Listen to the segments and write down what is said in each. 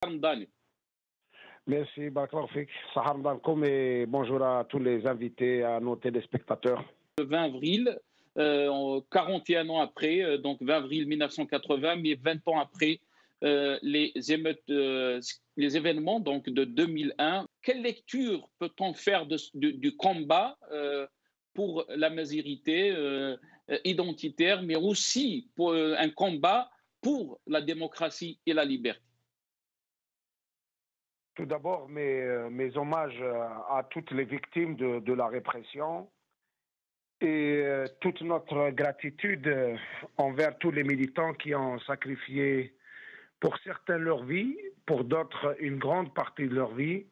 Hamdan. Merci, Bakar Fik, Sahar Dankoum, et bonjour à tous les invités, à nos téléspectateurs. Le 20 avril, 41 ans après, donc 20 avril 1980, mais 20 ans après les émeutes, les événements donc de 2001. Quelle lecture peut-on faire du combat pour la mazirité identitaire, mais aussi pour un combat pour la démocratie et la liberté? Tout d'abord, mes hommages à toutes les victimes de la répression et toute notre gratitude envers tous les militants qui ont sacrifié pour certains leur vie, pour d'autres une grande partie de leur vie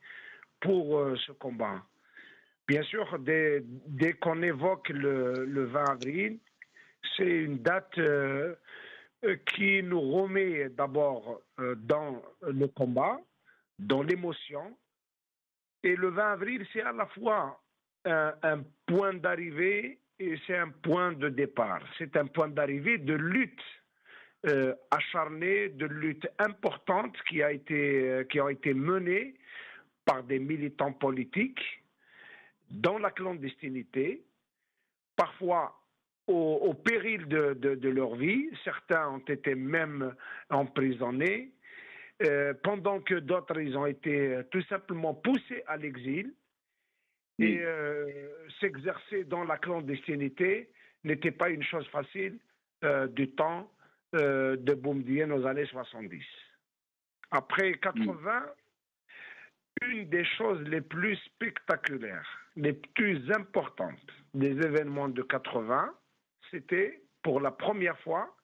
pour ce combat. Bien sûr, dès qu'on évoque le 20 avril, c'est une date qui nous remet d'abord dans le combat, dans l'émotion. Et le 20 avril, c'est à la fois un point d'arrivée et c'est un point de départ. C'est un point d'arrivée de lutte acharnée, de lutte importante qui ont été menées par des militants politiques dans la clandestinité, parfois au péril de leur vie. Certains ont été même emprisonnés, pendant que d'autres ils ont été tout simplement poussés à l'exil. Et s'exercer dans la clandestinité n'était pas une chose facile du temps de Boumedienne aux années 70. Après 80, une des choses les plus spectaculaires, les plus importantes des événements de 80, c'était pour la première fois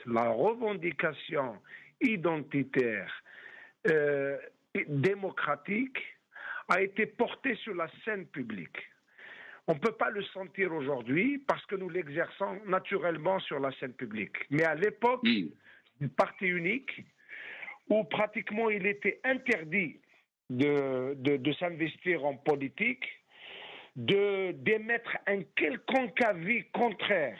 la revendication identitaire démocratique a été portée sur la scène publique. On ne peut pas le sentir aujourd'hui parce que nous l'exerçons naturellement sur la scène publique. Mais à l'époque du parti unique, où pratiquement il était interdit de s'investir en politique, d'émettre un quelconque avis contraire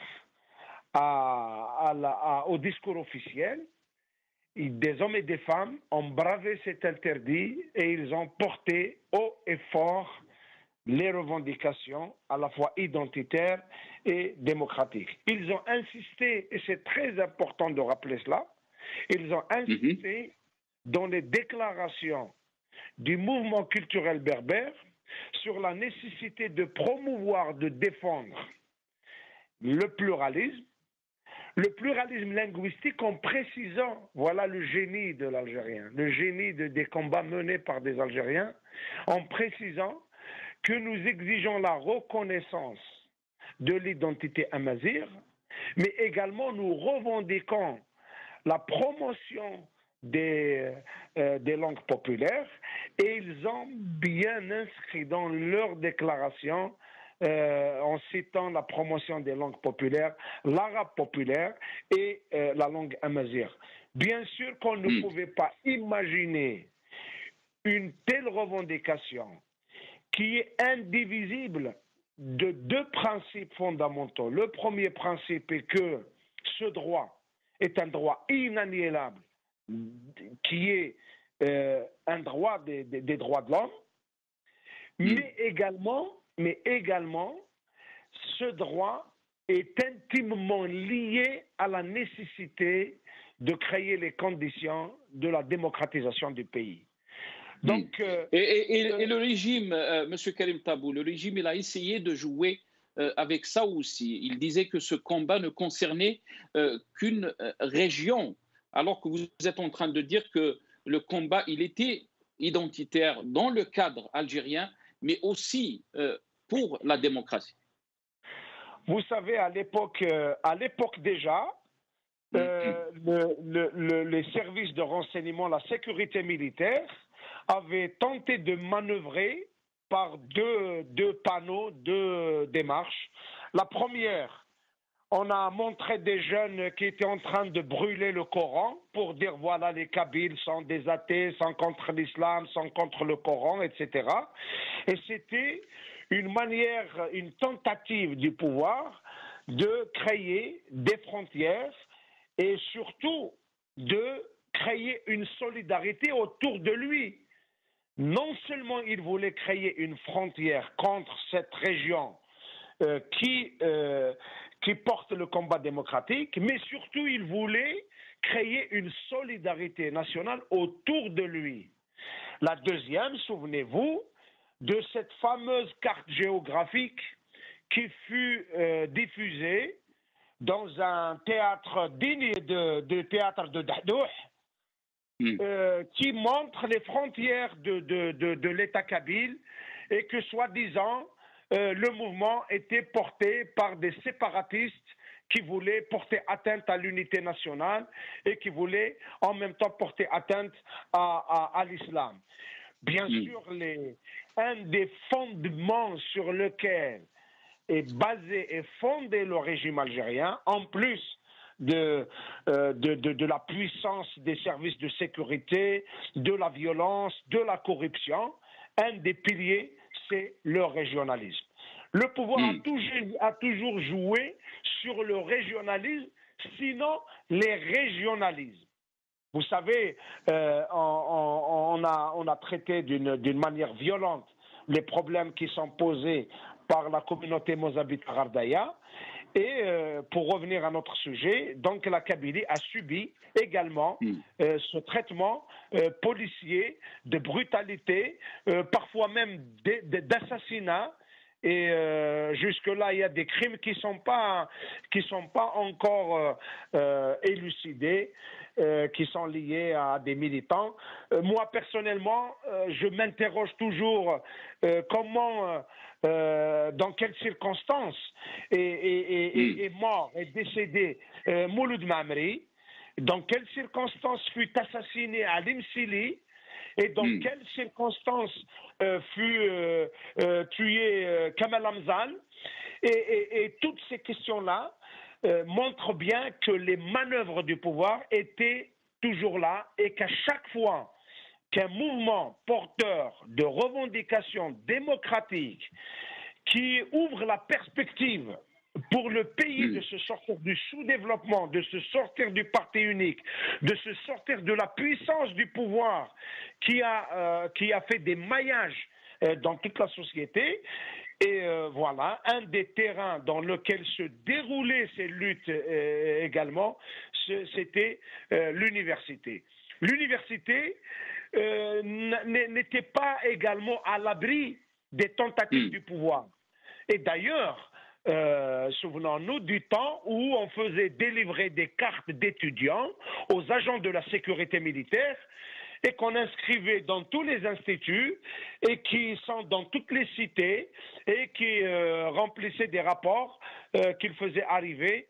au discours officiel, des hommes et des femmes ont bravé cet interdit et ils ont porté haut et fort les revendications à la fois identitaires et démocratiques. Ils ont insisté, et c'est très important de rappeler cela, ils ont insisté dans les déclarations du mouvement culturel berbère sur la nécessité de promouvoir, de défendre le pluralisme linguistique en précisant, voilà le génie de l'Algérien, le génie des combats menés par des Algériens, en précisant que nous exigeons la reconnaissance de l'identité amazigh, mais également nous revendiquons la promotion des langues populaires, et ils ont bien inscrit dans leur déclaration, en citant la promotion des langues populaires, l'arabe populaire et la langue amazigh. Bien sûr qu'on ne pouvait pas imaginer une telle revendication qui est indivisible de deux principes fondamentaux. Le premier principe est que ce droit est un droit inaliénable, qui est un droit des droits de l'homme, mais également, ce droit est intimement lié à la nécessité de créer les conditions de la démocratisation du pays. Donc, et le régime, M. Karim Tabou, le régime, il a essayé de jouer avec ça aussi. Il disait que ce combat ne concernait qu'une région, alors que vous êtes en train de dire que le combat, il était identitaire dans le cadre algérien, mais aussi pour la démocratie. Vous savez, à l'époque déjà, les services de renseignement, la sécurité militaire, avaient tenté de manœuvrer par deux panneaux, deux démarches. La première, on a montré des jeunes qui étaient en train de brûler le Coran pour dire voilà, les Kabyles sont des athées, sont contre l'islam, sont contre le Coran, etc. Et c'était une manière, une tentative du pouvoir de créer des frontières et surtout de créer une solidarité autour de lui. Non seulement il voulait créer une frontière contre cette région qui porte le combat démocratique, mais surtout il voulait créer une solidarité nationale autour de lui. La deuxième, souvenez-vous, de cette fameuse carte géographique qui fut diffusée dans un théâtre digne de théâtre de Dahdouh, qui montre les frontières de l'État kabyle et que, soi-disant, le mouvement était porté par des séparatistes qui voulaient porter atteinte à l'unité nationale et qui voulaient en même temps porter atteinte à l'islam. Bien sûr, un des fondements sur lequel est basé et fondé le régime algérien, en plus de la puissance des services de sécurité, de la violence, de la corruption, un des piliers, c'est le régionalisme. Le pouvoir a toujours joué sur le régionalisme, sinon les régionalismes. Vous savez, on a traité d'une manière violente les problèmes qui sont posés par la communauté mozabite Ghardaya. Et pour revenir à notre sujet, donc la Kabylie a subi également ce traitement policier, de brutalité, parfois même d'assassinat. Et jusque-là, il y a des crimes qui sont pas encore élucidés, qui sont liés à des militants. Moi, personnellement, je m'interroge toujours comment, dans quelles circonstances est mort, est décédé Mouloud Mamri, dans quelles circonstances fut assassiné Alim Sili, et dans quelles circonstances fut tué Kamal Hamzal. Et toutes ces questions-là montrent bien que les manœuvres du pouvoir étaient toujours là et qu'à chaque fois qu'un mouvement porteur de revendications démocratiques qui ouvre la perspective pour le pays de se sortir du sous-développement, de se sortir du parti unique, de se sortir de la puissance du pouvoir qui a fait des maillages dans toute la société. Et voilà, un des terrains dans lequel se déroulaient ces luttes également, c'était l'université. L'université n'était pas également à l'abri des tentatives du pouvoir. Et d'ailleurs, souvenons-nous du temps où on faisait délivrer des cartes d'étudiants aux agents de la sécurité militaire et qu'on inscrivait dans tous les instituts et qui sont dans toutes les cités et qui remplissaient des rapports qu'ils faisaient arriver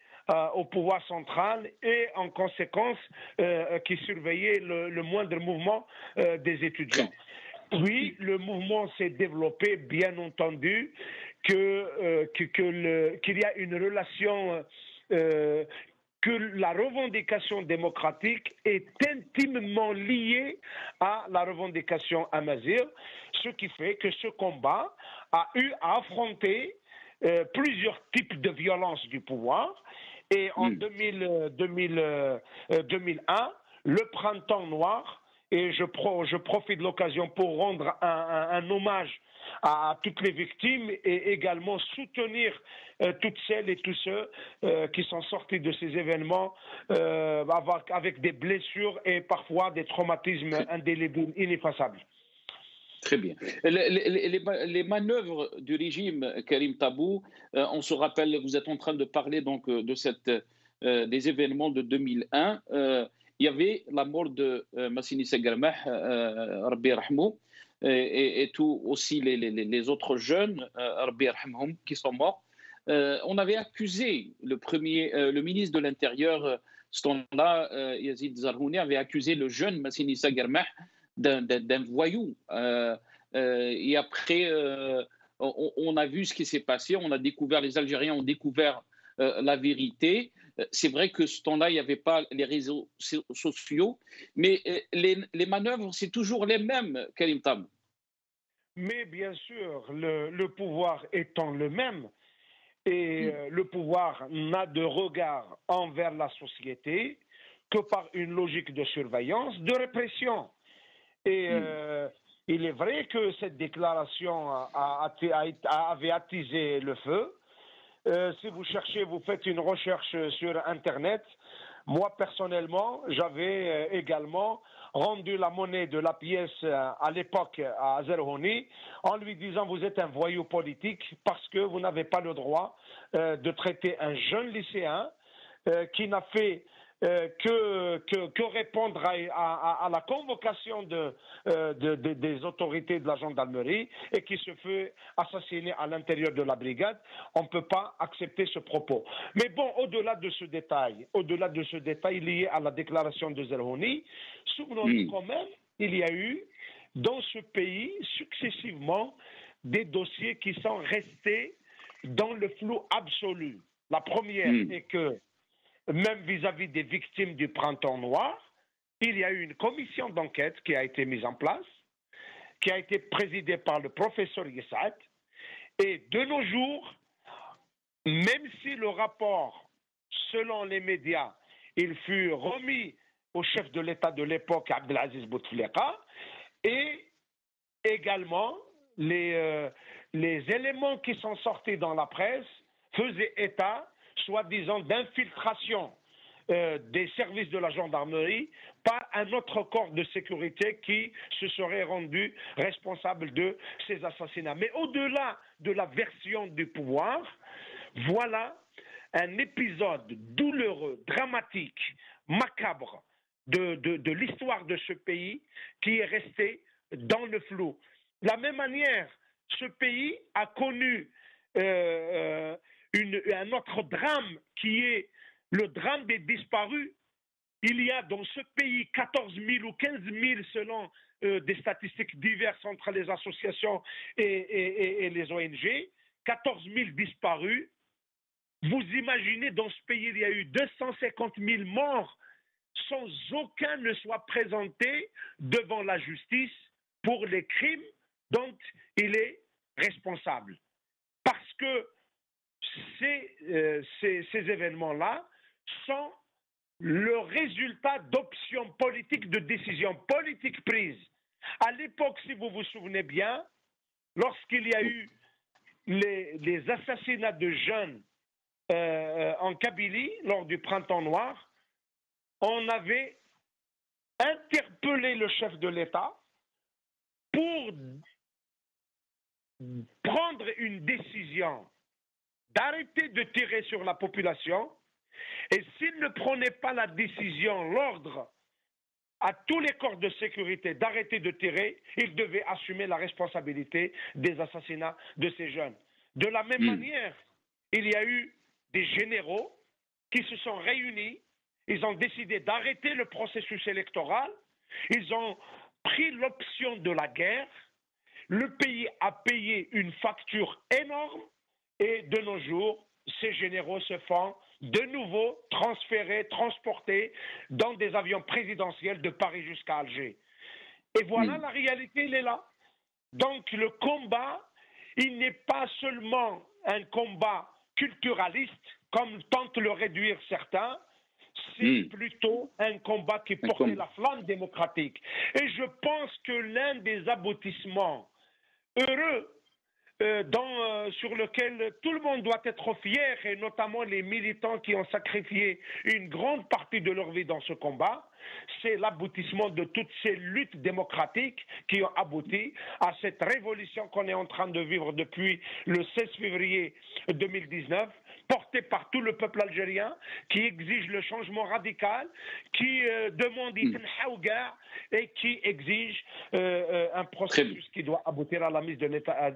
au pouvoir central et en conséquence qui surveillaient le moindre mouvement des étudiants. Puis le mouvement s'est développé, bien entendu, qu'il y a une relation, que la revendication démocratique est intimement liée à la revendication amazigh, ce qui fait que ce combat a eu à affronter plusieurs types de violences du pouvoir. Et en 2001, le printemps noir, et je profite de l'occasion pour rendre un hommage à toutes les victimes et également soutenir toutes celles et tous ceux qui sont sortis de ces événements avec des blessures et parfois des traumatismes indélébiles, ineffaçables. Très bien. Les manœuvres du régime Karim Tabou, on se rappelle, vous êtes en train de parler donc des événements de 2001. Il y avait la mort de Massini Sagarmah, Rabbi Rahmou, et tout aussi les autres jeunes, Rabbi Rahmhum, qui sont morts. On avait accusé le ministre de l'Intérieur, ce temps-là, Yazid Zarhouni, avait accusé le jeune Massini Sagarmah d'un voyou. Et après, on a vu ce qui s'est passé, les Algériens ont découvert la vérité. C'est vrai que ce temps-là, il n'y avait pas les réseaux sociaux, mais les manœuvres, c'est toujours les mêmes, Karim Tabou. Mais bien sûr, le pouvoir étant le même, et le pouvoir n'a de regard envers la société que par une logique de surveillance, de répression. Et il est vrai que cette déclaration avait attisé le feu. Si vous cherchez, vous faites une recherche sur Internet. Moi, personnellement, j'avais également rendu la monnaie de la pièce à l'époque à Zerhouni en lui disant vous êtes un voyou politique parce que vous n'avez pas le droit de traiter un jeune lycéen qui n'a fait que répondre à la convocation des autorités de la gendarmerie et qui se fait assassiner à l'intérieur de la brigade. On ne peut pas accepter ce propos. Mais bon, au-delà de ce détail lié à la déclaration de Zerhouni, souvenons-nous quand même, il y a eu dans ce pays successivement des dossiers qui sont restés dans le flou absolu. La première est que même vis-à-vis des victimes du printemps noir, il y a eu une commission d'enquête qui a été mise en place, qui a été présidée par le professeur Yessat. Et de nos jours, même si le rapport, selon les médias, il fut remis au chef de l'État de l'époque, Abdelaziz Bouteflika, et également les éléments qui sont sortis dans la presse faisaient état soi-disant d'infiltration des services de la gendarmerie par un autre corps de sécurité qui se serait rendu responsable de ces assassinats. Mais au-delà de la version du pouvoir, voilà un épisode douloureux, dramatique, macabre de l'histoire de ce pays qui est resté dans le flou. De la même manière, ce pays a connu un autre drame qui est le drame des disparus. Il y a dans ce pays 14 000 ou 15 000 selon des statistiques diverses entre les associations et les ONG, 14 000 disparus. Vous imaginez, dans ce pays, il y a eu 250 000 morts sans aucun ne soit présenté devant la justice pour les crimes dont il est responsable. Parce que ces événements-là sont le résultat d'options politiques, de décisions politiques prises. À l'époque, si vous vous souvenez bien, lorsqu'il y a eu les assassinats de jeunes en Kabylie, lors du Printemps noir, on avait interpellé le chef de l'État pour prendre une décision d'arrêter de tirer sur la population, et s'il ne prenait pas la décision, l'ordre à tous les corps de sécurité d'arrêter de tirer, il devait assumer la responsabilité des assassinats de ces jeunes. De la même manière, il y a eu des généraux qui se sont réunis, ils ont décidé d'arrêter le processus électoral, ils ont pris l'option de la guerre, le pays a payé une facture énorme et de nos jours, ces généraux se font de nouveau transférés, transportés dans des avions présidentiels de Paris jusqu'à Alger. Et voilà, la réalité, elle est là. Donc le combat, il n'est pas seulement un combat culturaliste, comme tentent le réduire certains, c'est plutôt un combat qui portait la flamme démocratique. Et je pense que l'un des aboutissements heureux sur lequel tout le monde doit être fier, et notamment les militants qui ont sacrifié une grande partie de leur vie dans ce combat, c'est l'aboutissement de toutes ces luttes démocratiques qui ont abouti à cette révolution qu'on est en train de vivre depuis le 16 février 2019, portée par tout le peuple algérien, qui exige le changement radical, qui demande et qui exige un processus qui doit aboutir à la mise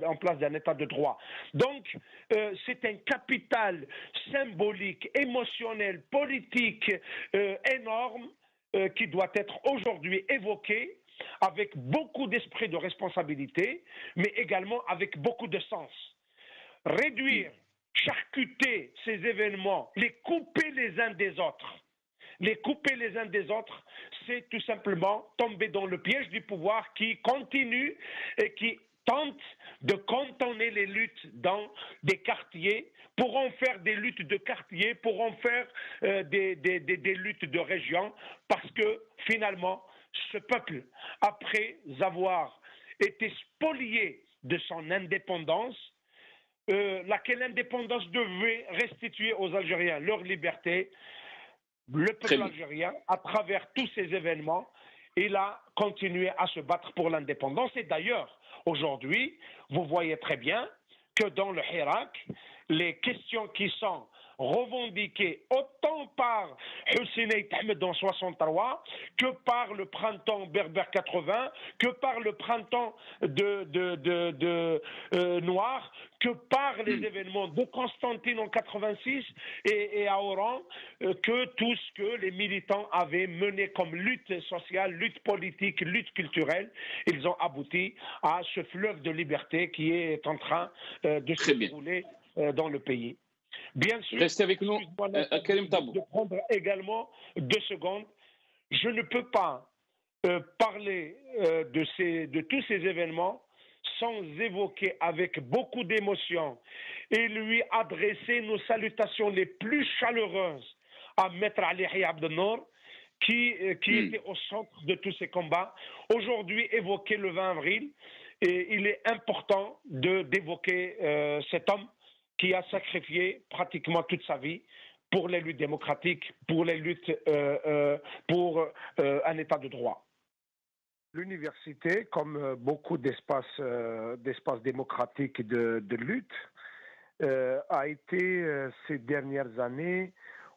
en place d'un état de droit. Donc, c'est un capital symbolique, émotionnel, politique énorme qui doit être aujourd'hui évoqué avec beaucoup d'esprit de responsabilité, mais également avec beaucoup de sens. Réduire, charcuter ces événements, les couper les uns des autres, c'est tout simplement tomber dans le piège du pouvoir qui continue et qui tente de cantonner les luttes dans des quartiers pour en faire des luttes de quartier, pour en faire des luttes de région, parce que finalement, ce peuple, après avoir été spolié de son indépendance, laquelle indépendance devait restituer aux Algériens leur liberté, le peuple algérien, à travers tous ces événements, il a continué à se battre pour l'indépendance. Et d'ailleurs, aujourd'hui, vous voyez très bien que dans le Hirak, les questions qui sont revendiquées autant par Hussein Ahmed en 63 que par le printemps berbère 80, que par le printemps noir, que par les événements de Constantine en 86 et à Oran, que tout ce que les militants avaient mené comme lutte sociale, lutte politique, lutte culturelle, ils ont abouti à ce fleuve de liberté qui est en train de se dérouler dans le pays. Bien sûr, restez avec nous, Karim Tabou. De prendre également 2 secondes. Je ne peux pas parler de tous ces événements sans évoquer avec beaucoup d'émotion et lui adresser nos salutations les plus chaleureuses à Maître Ali Abdel-Nour, qui était au centre de tous ces combats. Aujourd'hui, évoqué le 20 avril, et il est important d'évoquer cet homme qui a sacrifié pratiquement toute sa vie pour les luttes démocratiques, pour les luttes pour un état de droit. L'université, comme beaucoup d'espaces démocratiques de lutte, a été ces dernières années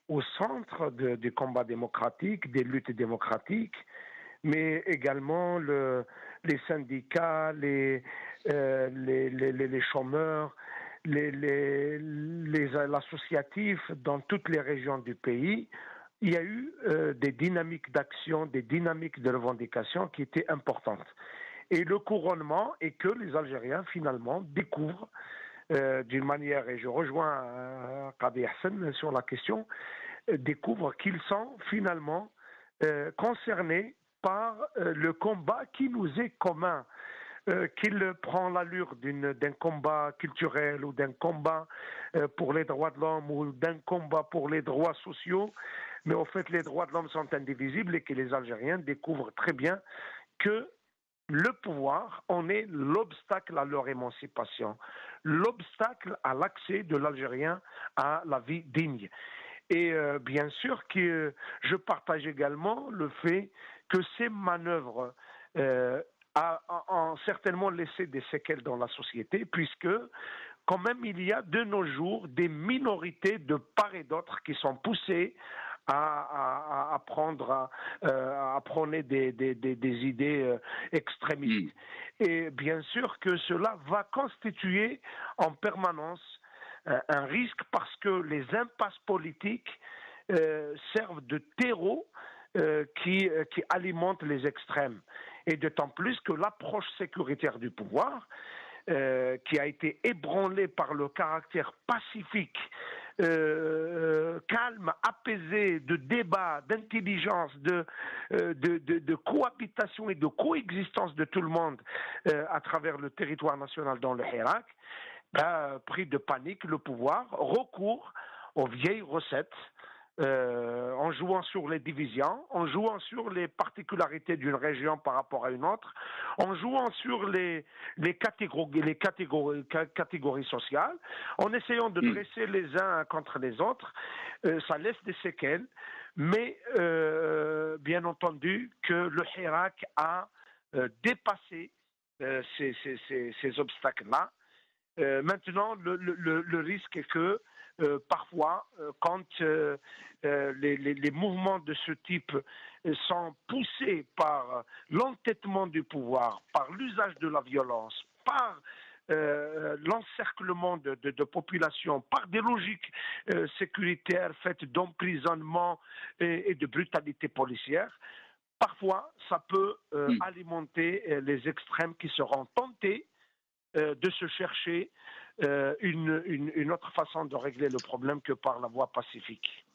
au centre du combat démocratique, des luttes démocratiques, mais également les syndicats, les chômeurs, l'associatif dans toutes les régions du pays. Il y a eu des dynamiques d'action, des dynamiques de revendication qui étaient importantes. Et le couronnement est que les Algériens, finalement, découvrent d'une manière, et je rejoins Qadi Hassan sur la question, découvrent qu'ils sont finalement concernés par le combat qui nous est commun. Qu'il prend l'allure d'un combat culturel ou d'un combat pour les droits de l'homme ou d'un combat pour les droits sociaux, mais en fait les droits de l'homme sont indivisibles et que les Algériens découvrent très bien que le pouvoir en est l'obstacle à leur émancipation, l'obstacle à l'accès de l'Algérien à la vie digne. Et bien sûr que je partage également le fait que ces manœuvres ont certainement laissé des séquelles dans la société, puisque quand même il y a de nos jours des minorités de part et d'autre qui sont poussées à prôner des idées extrémistes. Et bien sûr que cela va constituer en permanence un risque parce que les impasses politiques servent de terreau qui alimente les extrêmes. Et d'autant plus que l'approche sécuritaire du pouvoir, qui a été ébranlée par le caractère pacifique, calme, apaisé, de débat, d'intelligence, de cohabitation et de coexistence de tout le monde à travers le territoire national dans le Hirak, pris de panique, le pouvoir recourt aux vieilles recettes, en jouant sur les divisions, en jouant sur les particularités d'une région par rapport à une autre, en jouant sur les catégories sociales, en essayant de dresser les uns contre les autres. Ça laisse des séquelles, mais bien entendu que le Hirak a dépassé ces obstacles-là. Maintenant, le risque est que parfois, quand les mouvements de ce type sont poussés par l'entêtement du pouvoir, par l'usage de la violence, par l'encerclement de populations, par des logiques sécuritaires faites d'emprisonnement et de brutalité policière, parfois ça peut alimenter les extrêmes qui seront tentés de se chercher une autre façon de régler le problème que par la voie pacifique.